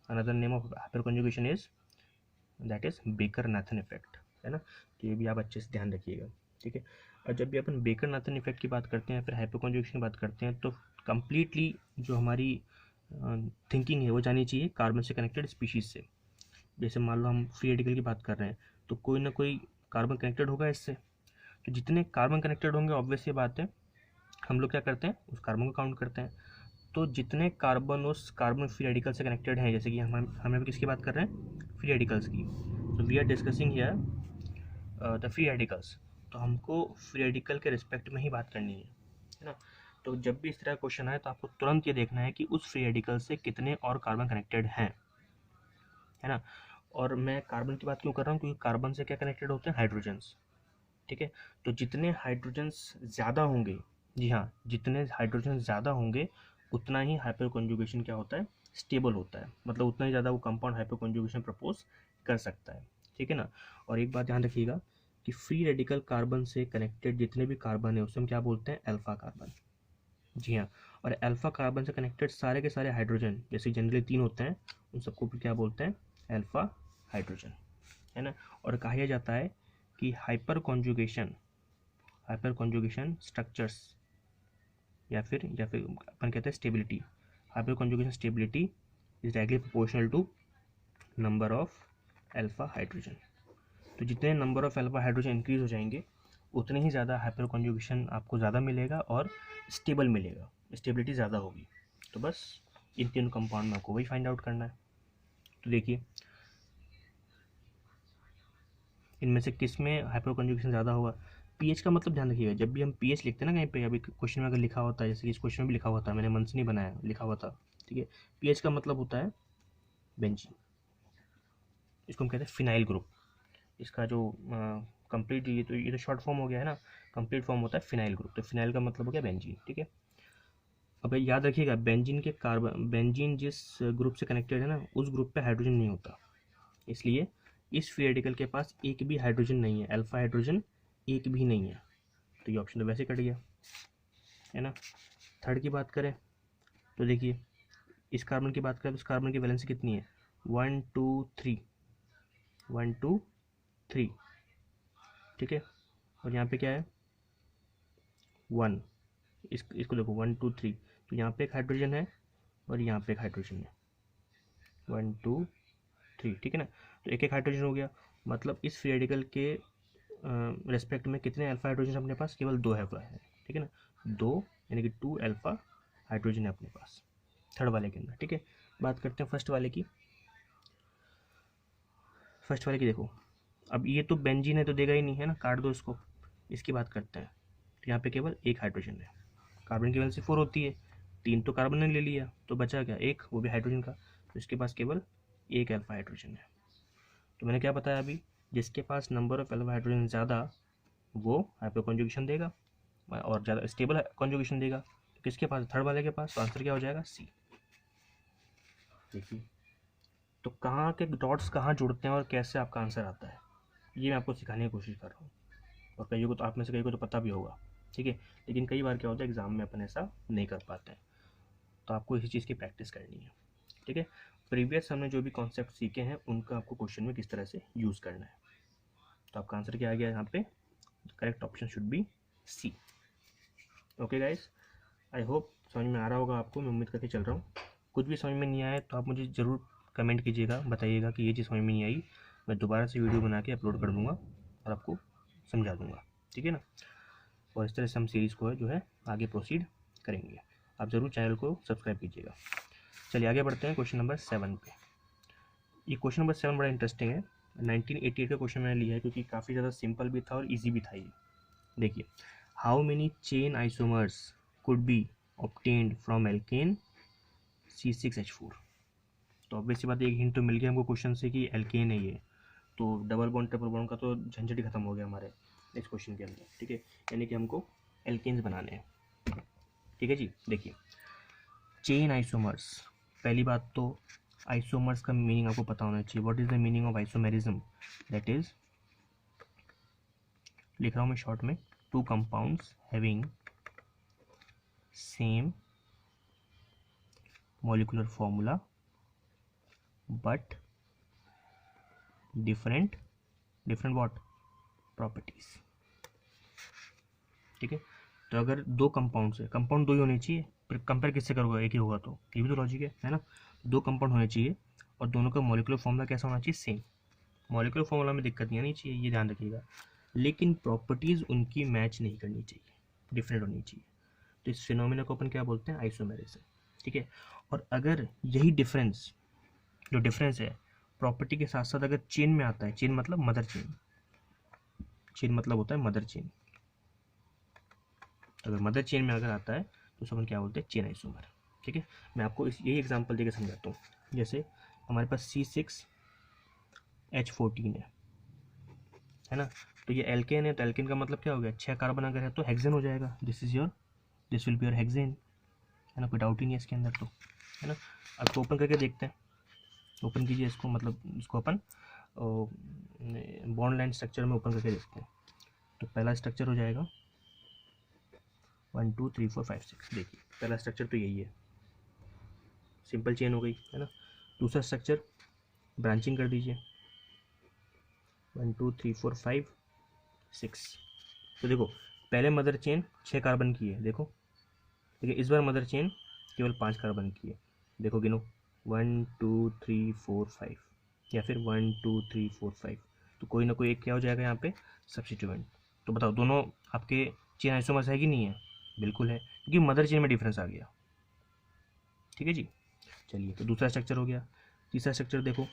another name of hyper conjugation is, that is baker Nathan effect, है ना। तो ये भी आप अच्छे से ध्यान रखिएगा, ठीक है। और जब भी अपन बेकर नाथन इफेक्ट की बात करते हैं, फिर हाइपर कॉन्जुगेशन की बात करते हैं, तो कंप्लीटली जो हमारी थिंकिंग है वो जानी चाहिए कार्बन से कनेक्टेड स्पीशीज़ से। जैसे मान लो हम फ्री रेडिकल की बात कर रहे हैं, तो कोई ना कोई कार्बन कनेक्टेड होगा इससे, तो जितने कार्बन कनेक्टेड होंगे ऑब्वियस ये बात है, हम लोग क्या करते हैं, उस कार्बन को काउंट करते हैं। तो जितने कार्बन उस कार्बन फ्री रेडिकल से कनेक्टेड हैं, जैसे कि हम अभी किसकी बात कर रहे हैं, फ्री रेडिकल्स की। तो we are discussing here the free radicals, तो हमको फ्री रेडिकल के रिस्पेक्ट में ही बात करनी है ना। तो जब भी इस तरह का क्वेश्चन आए तो आपको तुरंत ये देखना है कि उस फ्री रेडिकल से कितने और कार्बन कनेक्टेड हैं, है ना। और मैं कार्बन की बात क्यों कर रहा हूँ, क्योंकि कार्बन से क्या कनेक्टेड होते हैं, हाइड्रोजन्स, ठीक है। तो जितने हाइड्रोजन्स ज़्यादा होंगे, जी हाँ, जितने हाइड्रोजन ज़्यादा होंगे उतना ही हाइपर कॉन्जुगेशन क्या होता है, स्टेबल होता है, मतलब उतना ही ज़्यादा वो कंपाउंड हाइपर कॉन्जुगेशन प्रपोज कर सकता है, ठीक है ना। और एक बात ध्यान रखिएगा कि फ्री रेडिकल कार्बन से कनेक्टेड जितने भी कार्बन है उसे हम क्या बोलते हैं, अल्फा कार्बन, जी हाँ। और अल्फा कार्बन से कनेक्टेड सारे के सारे हाइड्रोजन, जैसे जनरली 3 होते हैं, उन सबको भी क्या बोलते हैं, अल्फा हाइड्रोजन, है ना। और कहा जाता है कि हाइपर कॉन्जुगेशन स्ट्रक्चर्स या फिर अपन कहते हैं stability, hyperconjugation stability is directly proportional to number of alpha hydrogen. तो जितने number of alpha hydrogen increase हो जाएंगे उतने ही ज़्यादा हाइपर कॉन्जुगेशन आपको ज़्यादा मिलेगा और स्टेबल मिलेगा, स्टेबिलिटी ज़्यादा होगी। तो बस इन तीनों कंपाउंड में आपको वही फाइंड आउट करना है। तो देखिए इनमें से किस में हाइपर कॉन्जुगेशन ज़्यादा होगा। पीएच का मतलब ध्यान रखिएगा, जब भी हम पीएच लिखते हैं ना कहीं पे, अभी क्वेश्चन में अगर लिखा होता है, जैसे कि इस क्वेश्चन में भी लिखा हुआ था, मैंने मन से नहीं बनाया, लिखा हुआ था, ठीक है। पीएच का मतलब होता है बेंजीन, इसको हम कहते हैं फिनाइल ग्रुप। इसका जो कंप्लीट, ये तो शॉर्ट फॉर्म हो गया है ना, कंप्लीट फॉर्म होता है फिनाइल ग्रुप। तो फिनाइल का मतलब हो गया बेंजीन, ठीक है। अब याद रखिएगा बेंजीन के कार्बन, बेंजीन जिस ग्रुप से कनेक्टेड है ना उस ग्रुप पे हाइड्रोजन नहीं होता, इसलिए इस फ्री रेडिकल के पास एक भी हाइड्रोजन नहीं है, अल्फा हाइड्रोजन एक भी नहीं है। तो ये ऑप्शन तो वैसे कट गया, है ना। थर्ड की बात करें तो देखिए इस कार्बन की बात करें तो इस कार्बन की वैलेंसी कितनी है, 1 2 3, 1 2 3, ठीक है। और यहाँ पे क्या है 1, इसको देखो 1 2 3, तो यहाँ पे एक हाइड्रोजन है और यहाँ पे एक हाइड्रोजन है, 1 2 3, ठीक है ना। तो एक एक हाइड्रोजन हो गया, मतलब इस फ्री रेडिकल के रेस्पेक्ट में कितने अल्फा हाइड्रोजन अपने पास, केवल 2 अल्फा है, ठीक है ना, 2 यानी कि 2 अल्फा हाइड्रोजन है अपने पास थर्ड वाले के अंदर, ठीक है। बात करते हैं फर्स्ट वाले की। फर्स्ट वाले की देखो, अब ये तो बेंजीन है तो देगा ही नहीं, है ना, काट दो इसको। इसकी बात करते हैं तो यहाँ पे केवल एक हाइड्रोजन है, कार्बन की वैलेंसी 4 होती है, 3 तो कार्बन ने ले लिया तो बचा क्या, एक, वो भी हाइड्रोजन का, तो इसके पास केवल एक अल्फा हाइड्रोजन है। तो मैंने क्या बताया अभी, जिसके पास नंबर ऑफ अल्फा हाइड्रोजन ज़्यादा वो हाइपर कॉन्जुगेशन देगा और ज़्यादा स्टेबल कॉन्जुगेशन देगा। तो किसके पास, थर्ड वाले के पास, तो आंसर क्या हो जाएगा, सी। देखिए तो कहाँ के डॉट्स कहाँ जुड़ते हैं और कैसे आपका आंसर आता है, ये मैं आपको सिखाने की कोशिश कर रहा हूँ। और कई को तो आप में से कई को तो पता भी होगा, ठीक है, लेकिन कई बार क्या होता है एग्ज़ाम में अपन ऐसा नहीं कर पाते हैं, तो आपको इसी चीज़ की प्रैक्टिस करनी है, ठीक है। प्रीवियस हमने जो भी कॉन्सेप्ट सीखे हैं उनका आपको क्वेश्चन में किस तरह से यूज़ करना है। तो आपका आंसर क्या आ गया यहाँ पे, correct option should be C. Okay guys, I hope समझ में आ रहा होगा आपको, मैं उम्मीद करके चल रहा हूँ। कुछ भी समझ में नहीं आया तो आप मुझे ज़रूर कमेंट कीजिएगा, बताइएगा कि ये चीज़ समझ में नहीं आई, मैं दोबारा से वीडियो बना के अपलोड कर दूँगा और आपको समझा दूँगा, ठीक है ना। और इस तरह से हम सीरीज़ को जो है आगे प्रोसीड करेंगे। आप ज़रूर चैनल को सब्सक्राइब कीजिएगा। चलिए आगे बढ़ते हैं क्वेश्चन नंबर 7 पे। ये क्वेश्चन नंबर 7 बड़ा इंटरेस्टिंग है, 1988 का क्वेश्चन मैंने लिया है क्योंकि काफ़ी ज़्यादा सिंपल भी था और ईजी भी था ये। देखिए, how many chain isomers could be obtained from alkane C6H4। तो ऑब्वियस सी बात है, एक हिंट तो मिल गया हमको क्वेश्चन से कि एल्केन है ये, तो डबल बॉन्ड ट्रिपल बॉन्ड का तो झंझट ही खत्म हो गया हमारे इस क्वेश्चन के अंदर, ठीक है। यानी कि हमको एल्केन्स बनाने हैं, ठीक है जी। देखिए चेन आइसोमर्स, पहली बात तो आइसोमर्स का मीनिंग आपको पता होना चाहिए। What is the meaning of isomerism, that is, लिख रहा हूँ मैं शॉर्ट में, two compounds having same molecular formula but different what, properties, ठीक है। तो अगर दो कंपाउंड्स है, कंपाउंड दो ही होने चाहिए, फिर कंपेयर किससे करोगे, एक ही होगा, तो ये भी तो लॉजिक है ना। दो कंपाउंड होने चाहिए और दोनों का मॉलिक्यूलर फॉर्मूला कैसा होना चाहिए, सेम। मॉलिक्यूलर फॉर्मूला में दिक्कत नहीं आनी चाहिए, ये ध्यान रखिएगा, लेकिन प्रॉपर्टीज़ उनकी मैच नहीं करनी चाहिए, डिफरेंट होनी चाहिए। तो इस फिनोमेना को अपन क्या बोलते हैं, आइसोमेरिज्म, ठीक है। और अगर यही डिफरेंस, जो डिफरेंस है प्रॉपर्टी के साथ साथ अगर चेन में आता है, चेन मतलब मदर चेन, चेन मतलब होता है मदर चेन, अगर मदर चेन में अगर आता है तो उसे अपन क्या बोलते हैं, चेन आइसोमर, ठीक है। मैं आपको यही एग्जांपल देकर समझाता हूँ। जैसे हमारे पास C6H14 है, है ना। तो ये एल्केन है, तो एल्केन का मतलब क्या हो गया, 6 कार्बन अगर है तो हेक्सेन हो जाएगा, this will be your hexane, है ना, कोई डाउट ही नहीं है इसके अंदर तो, है ना। अब इसको ओपन करके देखते हैं, ओपन कीजिए इसको, मतलब इसको अपन बॉन्ड लाइन स्ट्रक्चर में ओपन करके देखते हैं। तो पहला स्ट्रक्चर हो जाएगा 1 2 3 4 5 6, देखिए पहला स्ट्रक्चर तो यही है, सिंपल चेन हो गई, है ना। दूसरा स्ट्रक्चर ब्रांचिंग कर दीजिए, 1 2 3 4 5 6। तो देखो पहले मदर चेन 6 कार्बन की है, देखो, ठीक है। इस बार मदर चेन केवल 5 कार्बन की है, देखो गिनो 1 2 3 4 5, या फिर 1 2 3 4 5। तो कोई ना कोई एक क्या हो जाएगा यहाँ पे, सब्स्टिट्यूएंट। तो बताओ दोनों आपके चेन आइसोमर्स है कि नहीं है, बिल्कुल है, क्योंकि मदर चेन में डिफरेंस आ गया, ठीक है जी। चलिए, तो दूसरा स्ट्रक्चर हो गया। तीसरा स्ट्रक्चर देखो,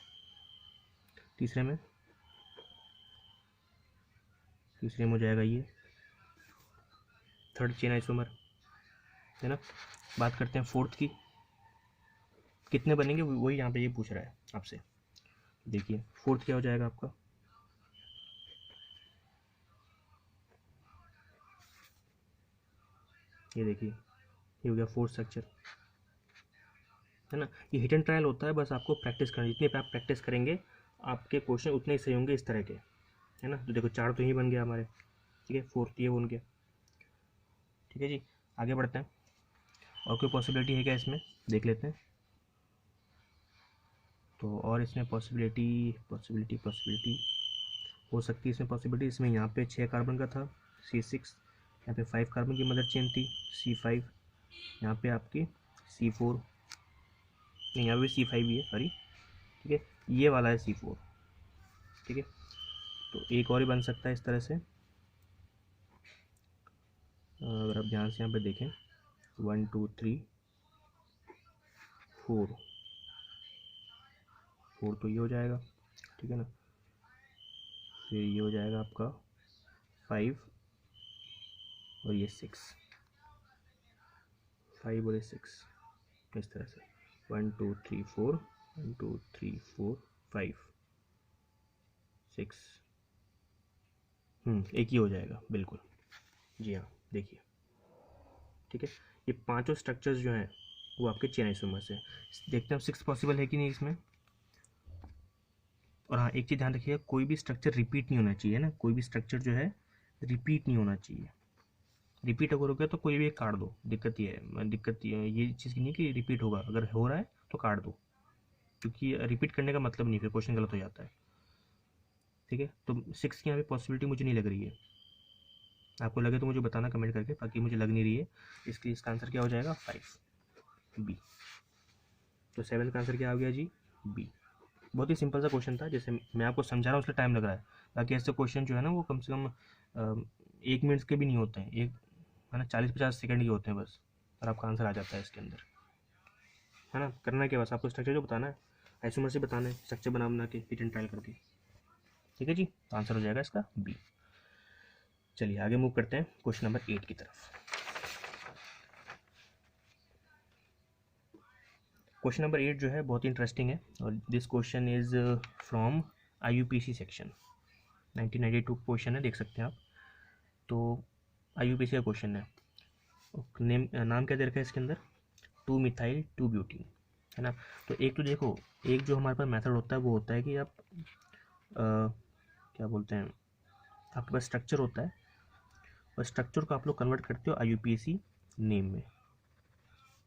तीसरे में हो जाएगा ये थर्ड चेन आइसोमर, है ना। बात करते हैं फोर्थ की, कितने बनेंगे वही यहाँ पे ये पूछ रहा है आपसे। देखिए फोर्थ क्या हो जाएगा आपका, ये देखिए ये हो गया फोर्थ स्ट्रक्चर, है ना। ये हिट एंड ट्रायल होता है, बस आपको प्रैक्टिस करनी, जितनी आप प्रैक्टिस करेंगे आपके क्वेश्चन उतने ही सही होंगे इस तरह के, है ना। तो देखो 4 तो ही बन गया हमारे, ठीक है, फोर्थ ये बन गया, ठीक है जी। आगे बढ़ते हैं, और कोई पॉसिबिलिटी है क्या इसमें, देख लेते हैं। तो और इसमें पॉसिबिलिटी हो सकती है, इसमें पॉसिबिलिटी, इसमें यहाँ पे 6 कार्बन का था C6, यहाँ पे 5 कार्बन की मदर चेन थी C5, यहाँ पे आपकी C4, नहीं यहाँ पे C5 ही है, सॉरी, ठीक है, ये वाला है C4, ठीक है। तो एक और ही बन सकता है इस तरह से, अगर आप ध्यान से यहाँ पे देखें 1 2 3 4 तो ये हो जाएगा, ठीक है ना। फिर ये हो जाएगा आपका 5 और ये 6, 5 और ये 6, इस तरह से 1 2 3 4 1 2 3 4 5 6, एक ही हो जाएगा बिल्कुल, जी हाँ, देखिए, ठीक है। ये पांचों स्ट्रक्चर्स जो हैं वो आपके चेन आइसोमर्स हैं। देखते हैं अब 6 पॉसिबल है कि नहीं इसमें। और हाँ, एक चीज़ ध्यान रखिएगा, कोई भी स्ट्रक्चर रिपीट नहीं होना चाहिए ना, कोई भी स्ट्रक्चर जो है रिपीट नहीं होना चाहिए। रिपीट अगर हो गया तो कोई भी एक काट दो, दिक्कत ये चीज़ की नहीं कि रिपीट होगा, अगर हो रहा है तो काट दो, क्योंकि रिपीट करने का मतलब नहीं, फिर क्वेश्चन गलत हो जाता है, ठीक है। तो 6 की यहाँ पे पॉसिबिलिटी मुझे नहीं लग रही है, आपको लगे तो मुझे बताना कमेंट करके, बाकी मुझे लग नहीं रही है, इसलिए इसका आंसर क्या हो जाएगा 5 बी। तो 7 का आंसर क्या आ गया जी, बी। बहुत ही सिंपल सा क्वेश्चन था, जैसे मैं आपको समझा रहा हूँ इसलिए टाइम लग रहा है, बाकी ऐसे क्वेश्चन जो है ना वो कम से कम 1 मिनट के भी नहीं होते हैं, एक, है ना, 40-50 सेकंड के होते हैं बस, और आपका आंसर आ जाता है इसके अंदर, है ना। करना क्या, बस आपको स्ट्रक्चर जो बताना है, आइसोमर से बताना है, स्ट्रक्चर बना के हिट एंड ट्रायल करके, ठीक है जी। तो आंसर हो जाएगा इसका बी। चलिए आगे मूव करते हैं क्वेश्चन नंबर 8 की तरफ। क्वेश्चन नंबर 8 जो है बहुत ही इंटरेस्टिंग है, और this question is from IUPAC section, 1992 question है, देख सकते हैं आप। तो IUPAC का क्वेश्चन है, नाम क्या दे रखा है इसके अंदर, 2 मिथाइल 2 ब्यूटीन, है ना। तो एक तो देखो, एक जो हमारे पास मेथड होता है वो होता है कि आप क्या बोलते हैं, आपके पास स्ट्रक्चर होता है, और स्ट्रक्चर को आप लोग कन्वर्ट करते हो IUPAC नेम में,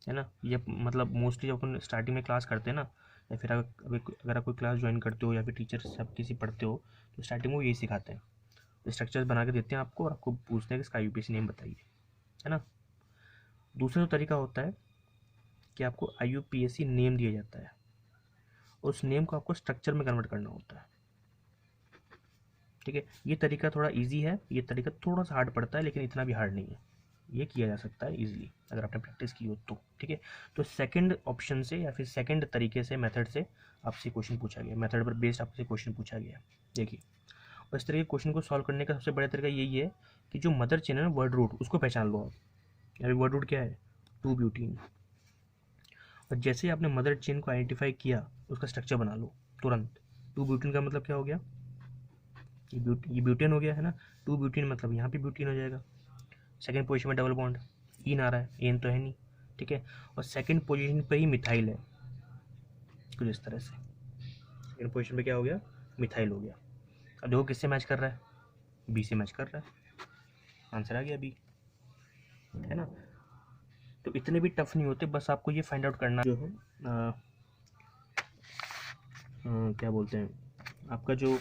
है ना। ये मतलब मोस्टली जब अपन स्टार्टिंग में क्लास करते हैं ना, या फिर अगर आप कोई क्लास ज्वाइन करते हो या फिर टीचर सब किसी पढ़ते हो, तो स्टार्टिंग में वो यही सिखाते हैं, स्ट्रक्चर्स बना के देते हैं आपको, और आपको पूछते हैं कि इसका IUPAC नेम बताइए, है ना। दूसरा जो तरीका होता है कि आपको IUPAC नेम दिया जाता है, उस नेम को आपको स्ट्रक्चर में कन्वर्ट करना होता है, ठीक है। ये तरीका थोड़ा इजी है, ये तरीका थोड़ा सा हार्ड पड़ता है, लेकिन इतना भी हार्ड नहीं है, ये किया जा सकता है इजीली अगर आपने प्रैक्टिस की हो तो, ठीक है। तो सेकंड ऑप्शन से या फिर सेकंड तरीके से, मेथड से आपसे क्वेश्चन पूछा गया, मेथड पर बेस्ड आपसे क्वेश्चन पूछा गया, देखिए। और इस तरह के क्वेश्चन को सॉल्व करने का सबसे बड़ा तरीका यही है कि जो मदर चेन है ना, वर्ड रूट, उसको पहचान लो आप। अभी वर्ड रूट क्या है, 2 ब्यूटीन, और जैसे ही आपने मदर चेन को आइडेंटिफाई किया, उसका स्ट्रक्चर बना लो तुरंत। 2 ब्यूटीन का मतलब क्या हो गया, ये ब्यूटेन हो गया है ना, 2 ब्यूटेन मतलब यहाँ पे ब्यूटेन हो जाएगा। सेकंड पोजीशन में डबल बॉन्ड, इन आ रहा है, एन तो है नहीं, ठीक है। और सेकंड पोजीशन पे ही मिथाइल है, कुछ इस तरह से। सेकंड पोजीशन पे क्या हो गया, मिथाइल हो गया। अब देखो किससे मैच कर रहा है, बी से मैच कर रहा है, आंसर आ गया बी, है ना। तो इतने भी टफ नहीं होते, बस आपको ये फाइंड आउट करना जो है क्या बोलते हैं, आपका जो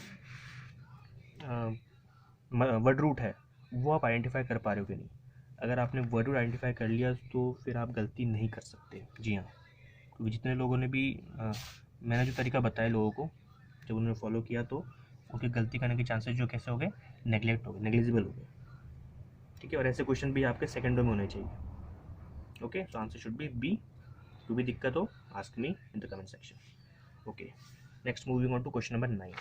वर्ड रूट है वो आप आइडेंटिफाई कर पा रहे हो कि नहीं। अगर आपने वर्ड रूट आइडेंटिफाई कर लिया तो फिर आप गलती नहीं कर सकते। जी हाँ, क्योंकि जितने लोगों ने भी मैंने जो तरीका बताया लोगों को, जब उन्होंने फॉलो किया तो उनकी गलती करने के चांसेस जो कैसे हो गए, नेग्लेक्ट हो गए, नेग्लिजिबल हो गए, ठीक है। और ऐसे क्वेश्चन भी आपके सेकंडों में होने चाहिए। Okay, so answer should be B. कोई भी दिक्कत हो ask me in the comment section. Okay, next moving on to question number 9।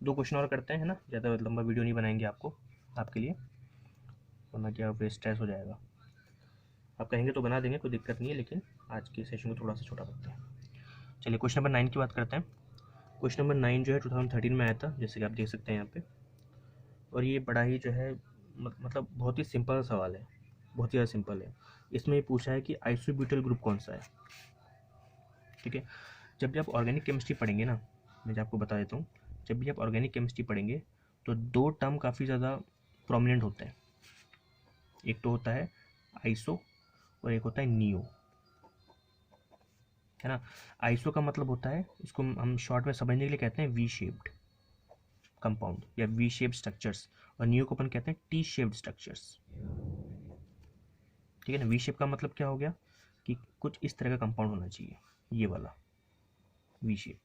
2 question और करते हैं, है ना, ज़्यादा लंबा वीडियो नहीं बनाएंगे आपके लिए, वरना क्या फिर स्ट्रेस हो जाएगा। आप कहेंगे तो बना देंगे, कोई दिक्कत नहीं है, लेकिन आज के सेशन को थोड़ा सा छोटा रखते हैं। चलिए क्वेश्चन नंबर 9 की बात करते हैं। क्वेश्चन नंबर 9 जो है 2013 में आया था, जैसे कि आप देख सकते हैं यहाँ पे। और ये बड़ा ही जो है मतलब बहुत ही सिंपल सवाल है, बहुत ही ज़्यादा सिंपल है। इसमें ये पूछा है कि आइसोब्यूटाइल ग्रुप कौन सा है, ठीक है। जब भी आप ऑर्गेनिक केमिस्ट्री पढ़ेंगे ना, मैं आपको बता देता हूँ, जब भी आप ऑर्गेनिक केमिस्ट्री पढ़ेंगे तो 2 टर्म काफ़ी ज़्यादा प्रोमिनेंट होते हैं। एक तो होता है आइसो और एक होता है नियो, है ना। आइसो का मतलब होता है, इसको हम शॉर्ट में समझने के लिए कहते हैं वी शेप्ड कंपाउंड या वी शेप्ड स्ट्रक्चर्स, और नियो को अपन कहते हैं टी शेप्ड स्ट्रक्चर्स, ठीक है ना। वी शेप का मतलब क्या हो गया कि कुछ इस तरह का कंपाउंड होना चाहिए, ये वाला वी शेप,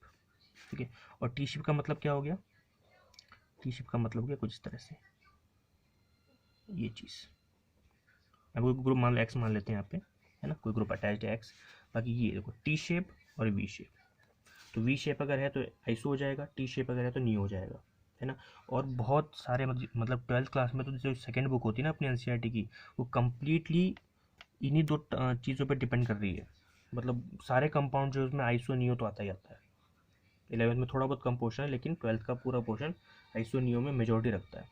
ठीक है। और टी शेप का मतलब क्या हो गया, टी शेप का मतलब हो गया कुछ इस तरह से, ये चीज़। अब कोई ग्रुप मान लो एक्स मान लेते हैं यहाँ पे, है ना, कोई ग्रुप अटैच्ड है एक्स। बाकी ये देखो टी शेप और वी शेप, तो वी शेप अगर है तो आइसो हो जाएगा, टी शेप अगर है तो नी हो जाएगा, है ना। और बहुत सारे मतलब 12th क्लास में तो जो सेकेंड बुक होती है ना अपनी एनसीईआरटी की, वो कम्प्लीटली इन्हीं 2 चीज़ों पर डिपेंड कर रही है। मतलब सारे कंपाउंड जो उसमें आइसो नियो तो आता ही आता है। 11th में थोड़ा बहुत कम पोर्शन है, लेकिन 12th का पूरा पोर्शन आइसो नियो में मेजोरिटी रखता है,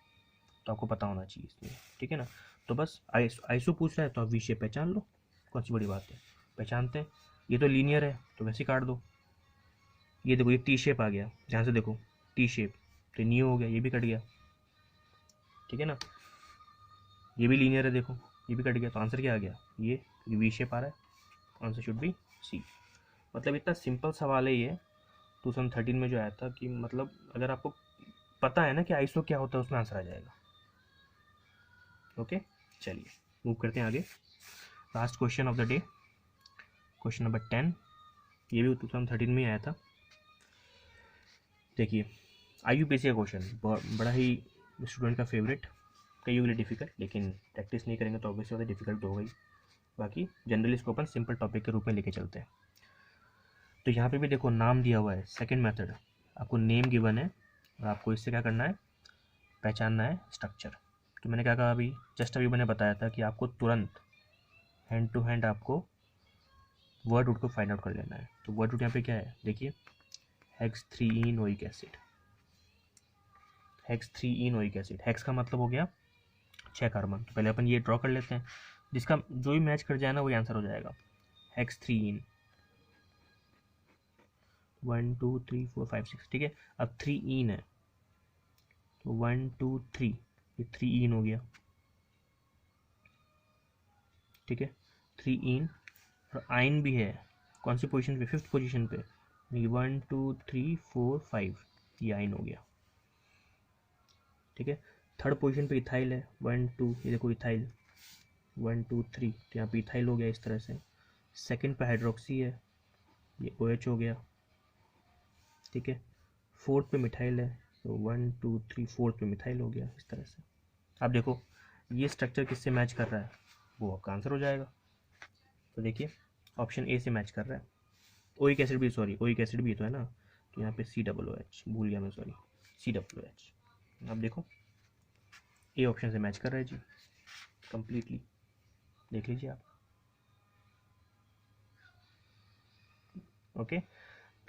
तो आपको पता होना चाहिए इसलिए, ठीक है ना। तो बस आइसो पूछ रहा है तो आप वी शेप पहचान लो, कौन सी बड़ी बात है, पहचानते हैं। ये तो लीनियर है तो वैसे काट दो। ये देखो ये टी शेप आ गया, ध्यान से देखो टी शेप, तो नियो हो गया, ये भी कट गया, ठीक है ना। ये भी लीनियर है, देखो ये भी कट गया, तो आंसर क्या आ गया, ये वी शेप आ रहा है, आंसर शुड बी सी। मतलब इतना सिंपल सवाल है ये, 2013 में जो आया था कि मतलब अगर आपको पता है ना कि आइसो क्या होता है, उसमें आंसर आ जाएगा। ओके, चलिए मूव करते हैं आगे। Last question of the day, question number 10, ये भी 2013 में आया था। देखिए IUPAC का क्वेश्चन बड़ा ही स्टूडेंट का फेवरेट, कईयों के लिए डिफिकल्ट, लेकिन प्रैक्टिस नहीं करेंगे तो ऑब्वियसली ज़्यादा डिफिकल्ट हो गई। बाकी जनरली इसको अपन सिंपल टॉपिक के रूप में लेके चलते हैं। तो यहाँ पे भी देखो नाम दिया हुआ है, सेकंड मेथड, आपको नेम गिवन है और आपको इससे क्या करना है, पहचानना है स्ट्रक्चर। तो मैंने क्या कहा अभी, जस्ट अभी मैंने बताया था कि आपको तुरंत हैंड टू हैंड आपको वर्ड रूट को फाइंड आउट कर लेना है। तो वर्ड रूट यहाँ पे क्या है, देखिए hex 3-enoic acid, hex 3-enoic acid, hex का मतलब हो गया 6 कार्बन। तो पहले अपन ये ड्रॉ कर लेते हैं, जिसका जो भी मैच कर जाए ना वही आंसर हो जाएगा। हेक्स 3 1 2 3 4 5 6, ठीक है। अब 3 है तो 1 2 3, ये 3 हो गया, ठीक है। 3 और आइन भी है, कौन सी पोजीशन पे, 5th पोजीशन पे, 1 2 3 4 5, ये आइन हो गया, ठीक है। 3rd पोजीशन पे इथाइल है, 1 2, ये देखो इथाइल 1 2 3, तो यहाँ पे इथाइल हो गया इस तरह से। 2nd पे हाइड्रोक्सी है, ये OH हो गया, ठीक है। 4th पे मिथाइल है, तो 1 2 3 4th पे मिथाइल हो गया इस तरह से। अब देखो ये स्ट्रक्चर किससे मैच कर रहा है, वो आपका आंसर हो जाएगा। तो देखिए ऑप्शन ए से मैच कर रहा है, ओइक एसिड भी, सॉरी ओइक एसिड भी तो है ना, तो यहाँ पे COOH भूल गया मैं, सॉरी COOH। अब देखो ए ऑप्शन से मैच कर रहा है जी, कंप्लीटली, देख लीजिए आप। ओके,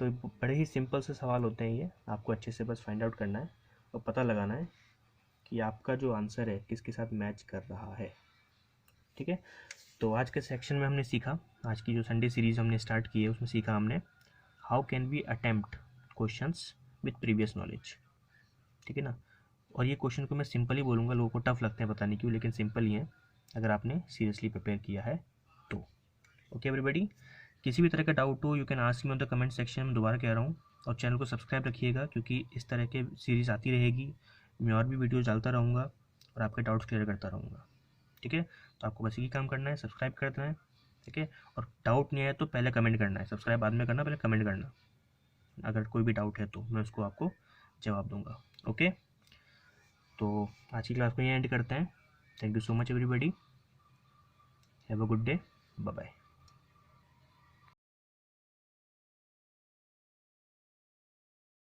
तो बड़े ही सिंपल से सवाल होते हैं ये, आपको अच्छे से बस फाइंड आउट करना है और पता लगाना है कि आपका जो आंसर है किसके साथ मैच कर रहा है। ठीक है, तो आज के सेक्शन में हमने सीखा, आज की जो संडे सीरीज़ हमने स्टार्ट की है उसमें सीखा हमने how can we attempt questions with previous knowledge. ठीक है ना, और ये क्वेश्चन को मैं सिंपल ही बोलूँगा, लोगों को टफ लगते हैं पता नहीं क्यों, लेकिन सिंपल ही है अगर आपने सीरियसली प्रिपेयर किया है तो। ओके एवरीबॉडी, किसी भी तरह का डाउट हो you can ask me on the comment section में, दोबारा कह रहा हूँ। और चैनल को सब्सक्राइब रखिएगा क्योंकि इस तरह के सीरीज़ आती रहेगी, मैं और भी वीडियोज़ डालता रहूँगा और आपके डाउट्स क्लियर करता रहूँगा। ठीक है, तो आपको बस यही काम करना है, सब्सक्राइब कर देना है। ठीक है, और डाउट नहीं है तो पहले कमेंट करना है, सब्सक्राइब बाद में करना, पहले कमेंट करना। अगर कोई भी डाउट है तो मैं उसको आपको जवाब दूंगा। ओके, तो आज की क्लास को यहीं एंड करते हैं। Thank you so much everybody, have a good day, bye bye.